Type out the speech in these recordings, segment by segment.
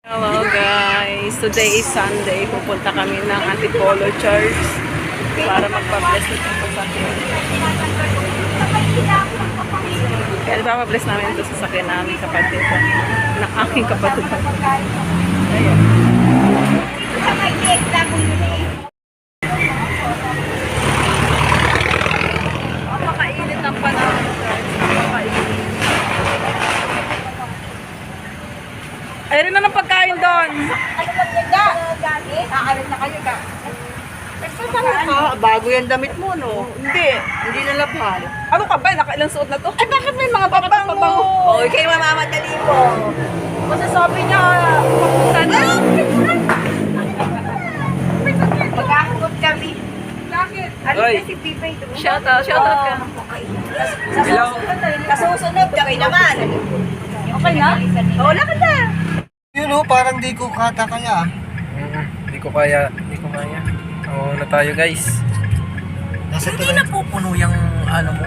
Hello guys, today is Sunday. Pupunta kami ng Antipolo Church para magpa-bless nito sa sasakyan. Kaya ipapabless namin ito sa sasakyan namin kapatid. Ng aking kapatid. Ayan. Napakainit ng panahon guys. Napakainit. Ayun na ng pagkain doon. Ano ba yan ga? Nakalit na kayo ga? Bago yung damit mo, no? Hindi nalabhan. Ano ka ba? Nakailang suot na to? Ay, bakit may mga pabango? Oh, kayo mamamadali po. Masasabi niya, papunta na. Magkakot kami. Bakit? Ano Oy. si Pipay doon? Shout out ka. Kasusunod kami naman. Okay na? Oo, lakad na. Yun o, parang di ko kata kaya. Hindi ko kaya. Oo na tayo guys. Nasa Hindi na pupuno yung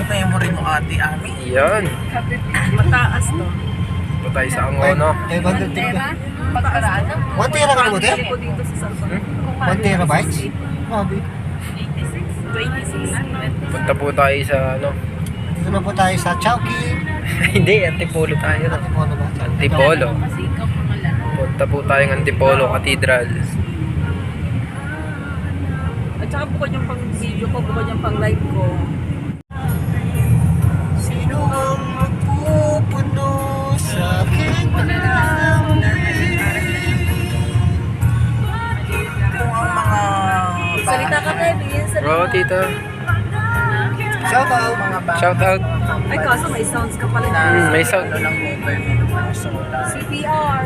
memory mo ate Ami. Yan. Mataas to. Ito tayo sa Angono. 500 tip na. Pagkaraan. 1 tera ka na mo, te? Ko dito sa cellphone. 1 terabytes? Grabe. 26. Punta po tayo sa Dito na po tayo sa Chowky. Hindi, Antipolo tayo. Antipolo ba? Antipolo. Punta po tayong Antipolo Cathedral. At saka bukod yung pang video ko, bukod yung pang live ko. Sino ang magpupuno sa aking Kung ang mga Salita ka, Kevin. Oo, tita. Shout out. mga bata Shout out. Ay, kaso may sounds ka pala. May sound. ng government ng solar. CPR.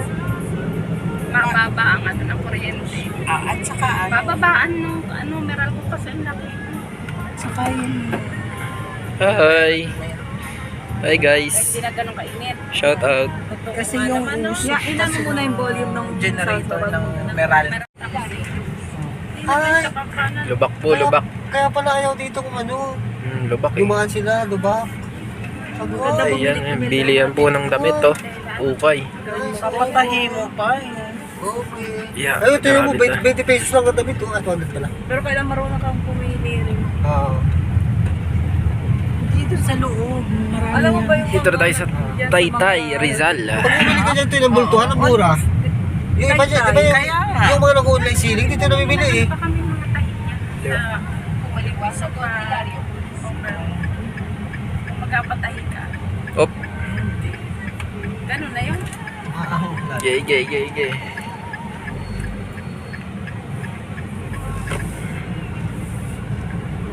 Mababa ang ng kuryente. At saka Bababaan nung meral ko kasi ang laki. saka yun. Hi. Hi guys. Hindi na ganun kainit. Shout out. Kasi yung uso Yeah, ilan mo muna yung volume ng generator sound ng mo. meral. Ay, Lubak po, lubak. kaya pala ayaw dito kung ano. Lubak eh. Lumaan sila, lubak. Sabi ko, ay, Ayan, bili yan po ng damit to. Ukay. Papatahi mo pa eh. okay. Yeah. Ayun, tingnan mo, grabe 20 pesos lang ang damit. 200 pala. Pero kailan marunong kang pumili rin. Oo. Dito sa loob. Alam mo ba yung Dito na tayo sa Taytay, Rizal. Pag bumili ka dyan ito ng bultuhan, ang mura. Yung iba dyan, iba yung, Kaya nga. yung mga nag-online selling, dito na bibili eh. Pa kami mga tahi niya na kumaliwas sa ordinaryo. Kung magkapatahi ka. Op. Ganun na yun. Gay.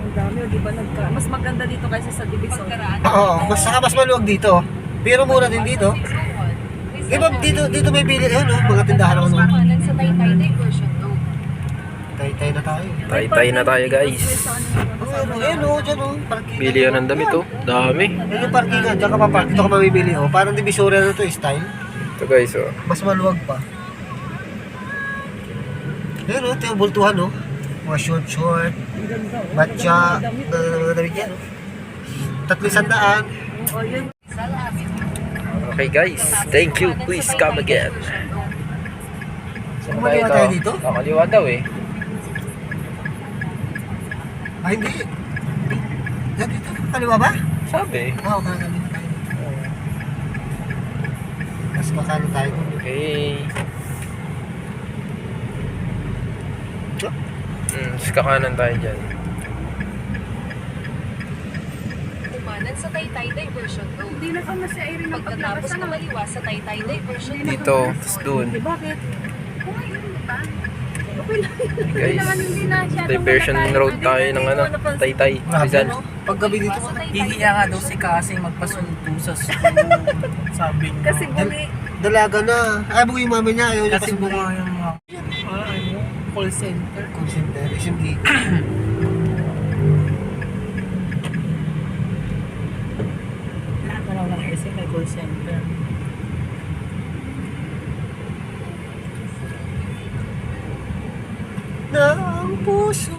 Ang dami, di ba mas maganda dito kaysa sa Divisoria. Oo, mas maluwag dito. Pero mura din dito. Di ba dito may bili, ano, mga tindahan ako naman. Sa Taytay Diversion Road. Tay-tay na tayo. Taytay na tayo guys. Ayun o, dyan o. Parking. Bili yan ng damit oh. Dami. Ayun yung parking nga, dyan ka pa park. Dito ka mamibili o. Parang Divisoria na to eh, style. Ito guys oh. Mas maluwag pa. Ayun o, ito yung bultuhan o. Mga short, batya, mga damit yan o. 300. Okay guys, thank you. Please come again. Kumaliwa tayo dito? Kaliwa daw eh. Ay, hindi. Yan dito, kaliwa ba? Sabi. Oo, kakaliwa tayo. Mas makano tayo. Okay. Kakanan tayo dyan. Umanan sa Taytay Diversion Road. Hindi na kami si Irene ng Pagkatapos paglabas na kumaliwas sa Taytay Diversion Road. Dito, tapos dun. Bakit? Guys, Hindi na siya. diversion road tayo ng Taytay, Rizal. Paggabi dito. Hihiya nga daw si Kasing magpasunto sa school. Sabi niya. Kasi bumi. Dalaga na. Ay, buhay yung mama niya. Ayaw niya Kasi kasi bunga yung mga call center. call center. SME. Lahat na lang ng SM may call center. Ng puso.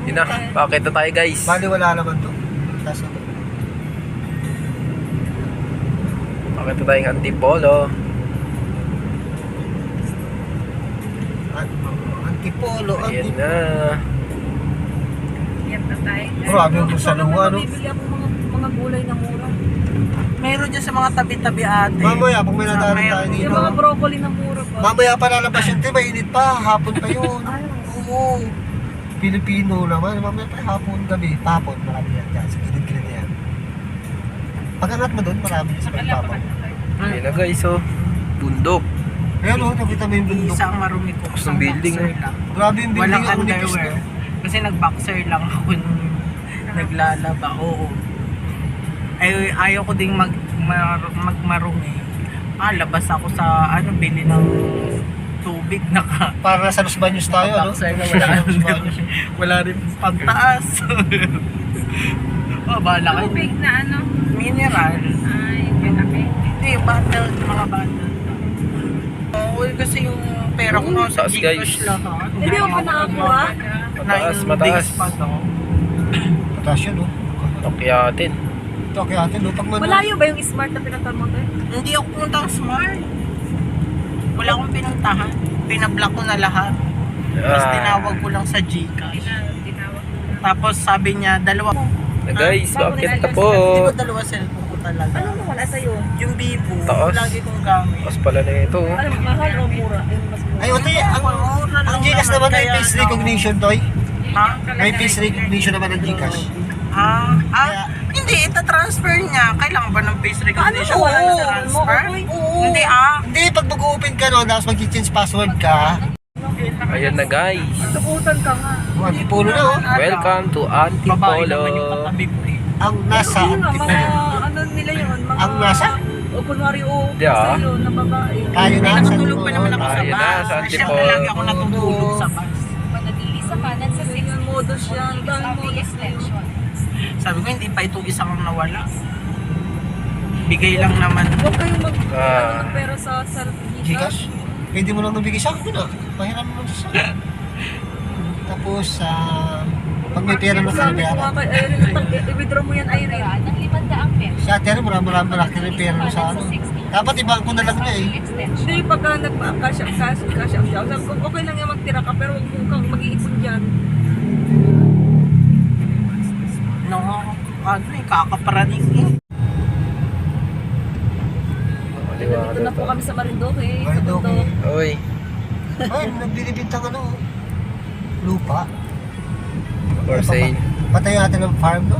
Ina, bakit na tayo guys? Bali, wala naman to. Kaso, Bakit na tayong Antipolo? Antipolo, Ayan na. Yan na tayo. Grabe yung salunga, no? Bibili ako mga gulay na mura. Meron dyan sa mga tabi-tabi ate. Mamaya, pag may Sa nadaanan tayo meron. dito. Yung mga broccoli na mura pa. Mamaya pa lalabas yun, te, mainit pa, hapon pa yun. Oo. Pilipino naman, mamaya pa hapon, gabi, hapon, marami yan dyan, sa gilid-gilid yan. Pag angat mo doon, marami sa pagpapon. Ayan na guys, oh. Bundok. Ayan o, nakita mo yung bundok. Isang marumi ko. Tapos ng building, boxer eh. lang. Grabe yung building, Walang ang nipis underwear. na. Kasi nag-boxer lang ako nung naglalaba. Oo. Ay, ayaw ko ding magmarumi. Labas ako sa bili ng tubig Para nasa Los Baños tayo, no? boxer na wala rin pantaas. Bahala kayo. Tubig na ano? Mineral. Ay, malaki. Hindi, bundle, mga bundle. Oo, kasi yung pera ko nga sa Taas, guys. Gcash lahat. Hindi mo pa nakakuha? Mataas, 9 mataas. days pa to. Pataas yun, no? Tokyatin. Ito, kaya atin, no? Pag Malayo ba yung smart na pinatol mo tayo? Hindi ako pumunta smart. Wala akong pinuntahan. Pinablock ko na lahat. Tapos tinawag ko lang sa Gcash. Tinawag ko na. Tapos sabi niya, dalawa. Na guys, bakit na po? Di ba dalawa cellphone ko talaga? Ano mo wala sa'yo? Yung Vivo, Taas. lagi kong gamit. Mas pala na ito, oh. Ano, mahal o mura? Yung mas mura. Ay, ote, ang Gcash naman may face recognition, Toy. Ha? May face recognition naman ng Gcash. Hindi, ita-transfer niya. Kailangan ba ng face recognition Ano? para Oo. transfer? Oo. Hindi, Hindi, pag mag-open ka, no, tapos mag-change password ka, Ayan na guys. Tukutan ka nga. Antipolo na, oh. Welcome to Babae Antipolo. naman yung katabi ko eh. Ang nasa Yun nga, mga Antipolo. ano nila yun, mga... Ang nasa? O kunwari, o, Di, ah. basta yun, na babae. Tayo na, sa Nakatulog pa naman ako sa Ayun na, bus. sa Antipolo. Siyempre lagi ako natutulog sa bus. Manatili sa kanan sa 6. Yung modus yan, dahil modus na yun. extension. Sabi ko, hindi pa itong isang nawala. Bigay lang naman. Huwag kayong Ah. ng pera sa Gcash? Pwede mo lang nabigay sa akin, ah. Mahiram mo sa akin. Tapos, pag may pera na Sabi ko nga kanabayaran. kay Irene, i-withdraw mo yan, Irene. Paraan ng 500 pesos. Si ate rin, marami malaki ng pera mo sa ano. Dapat ibang ko na lang na eh. Extension. Hindi, pagka nagpa-cash up siya. Sabi ko, okay lang yan magtira ka, pero huwag kang mag-iipon dyan. Kakaparaning eh. Dito na po kami sa Marinduque. Sa Marinduque. bundok. Oy. Ay, nagbibintang ano, lupa. For sale. Patayo natin ng farm, no?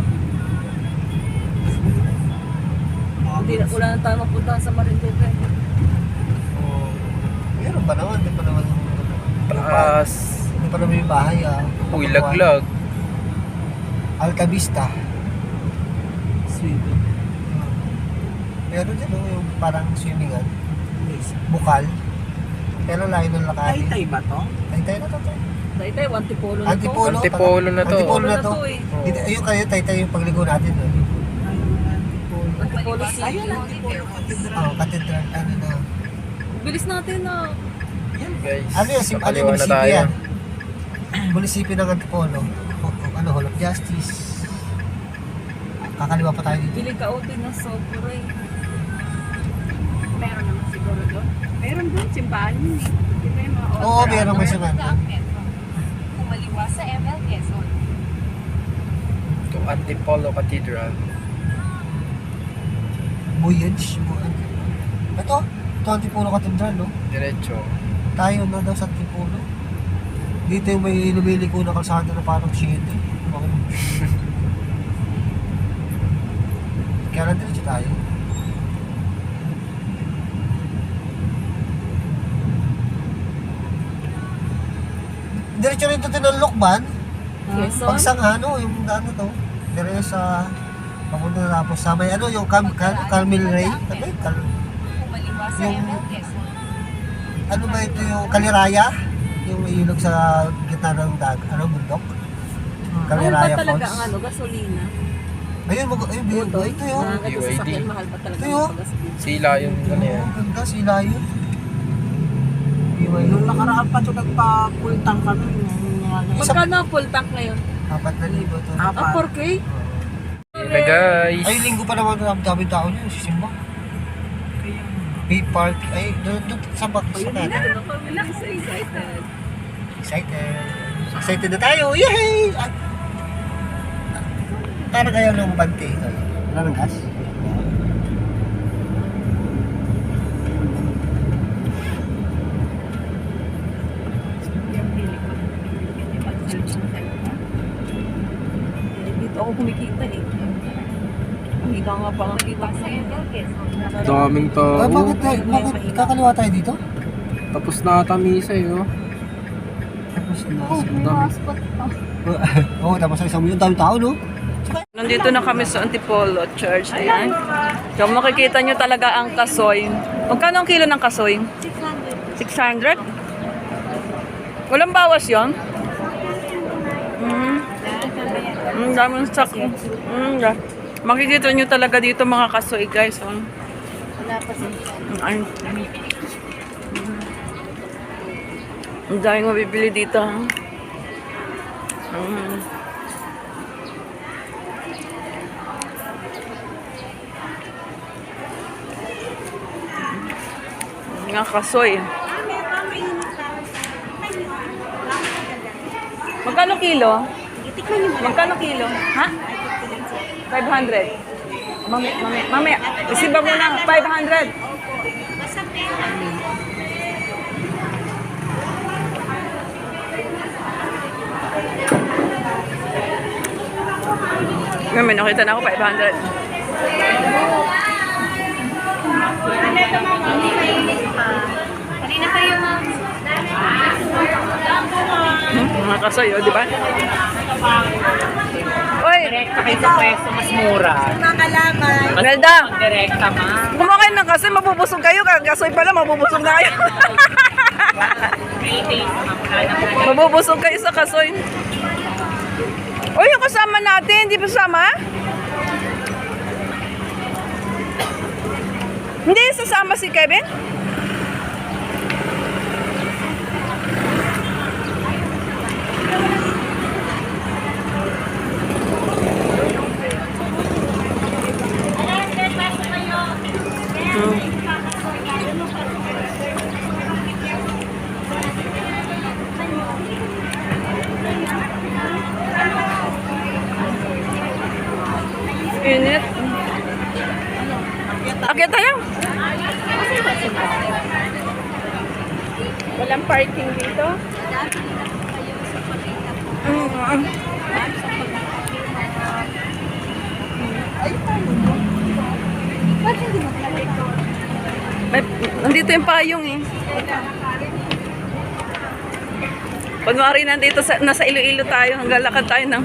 Hindi na, wala na tayo mapunta sa Marinduque. Oo. Meron pa naman, hindi pa naman. Taas. Hindi pa naman yung bahay, ah. Uy, laglag. Alta Vista. Sweden. Meron dyan, no? Yung parang swimmingan. Bukal. Pero layo ng lakari. Tay ba to? Tay na to, tay. Dahil Antipolo na to. Antipolo. Antipolo na to. Antipolo na to. eh. Dito, ayun kayo, tay yung pagligo natin, no? Antipolo City. Oh, katedral, ano na. Bilis natin na. Guys, Ano yan, ano yung nakaliwa na munisipyo tayo. yan? Munisipyo ng Antipolo. Ano, Hall of Justice. Kakaliwa pa tayo dito. Bili ka uti na sobra eh. Meron naman siguro doon. Meron doon, simbahan yun eh. Di ba yung mga Oo, meron may saman. Ang metro. Kumaliwa sa ML Quezon. To Antipolo Cathedral. Buyage. Ito, Antipolo Cathedral, no? Diretso. Tayo na daw sa Antipolo. Dito yung may lumiliko na kalsada na parang 7. Okay. Kaya lang diretso tayo. Diretso rin ito ng Lokban. Quezon. Pagsangano, yung ano to. Diretso sa papunta na tapos sa may ano, yung Carmel Ray. Ano yun? Kumaliwa sa Yung- ML Quezon. Ano ba ito yung Kaliraya? Yung may ilog sa gitna ng bundok. Mahal ba Kaliraya talaga Falls. ang gasolina? Ayun, ito yun. Ito sa sakyan, mahal ba talaga Ito yun. ang gasolina? Sila yung ano yan. Oh, ganda, sila yun. Nung nakaraan pa ito nagpa-pultang kami. Magkano ang full tank ngayon? 4,000 to. Ang 4K? Ayan na guys. Ay, linggo pa naman ang daming tao niya, sisimba. Bay Park, ay, doon sa back sa Ayun natin. na, ako relax, excited. Excited na tayo! Yay! Para kayo ng bante. Wala ng gas? Dito ako kumikita eh. Ang ikaw nga pa ang kita ko. Daming tao. Bakit kakaliwa tayo dito? Tapos na ata misa eh, oh. Tapos na. Ang dami. Oo, tapos sa isang milyon, dami tao, no? Nandito na kami sa Antipolo Church. Ayan. Kung makikita nyo talaga ang kasoy. Magkano ang kilo ng kasoy? 600. 600? Walang bawas yon? Ang daming stock. Makikita nyo talaga dito mga kasoy, guys. Oh. Ay. Ang daming mabibili dito. Nga kasoy. Magkano kilo? Magkano kilo? Ha? 500. Mamaya. Isiba mo na. 500. May nakita na ako 500. Kanina kayo, ma'am. Mga kasoy, oh, di ba? Oy! Kahit sa pwesto, mas mura. Melda! Direkta, ma'am. Kumakain ng kasoy, mabubusog kayo. Kasoy pala, mabubusog na kayo. Mabubusog kayo sa kasoy. Oy, yung kasama natin, di ba sama? Hindi, sasama si Kevin? Init. Akit tayo. Walang parking dito. Nandito yung payong eh. Pag nandito nasa Iloilo tayo, hanggang lakad tayo ng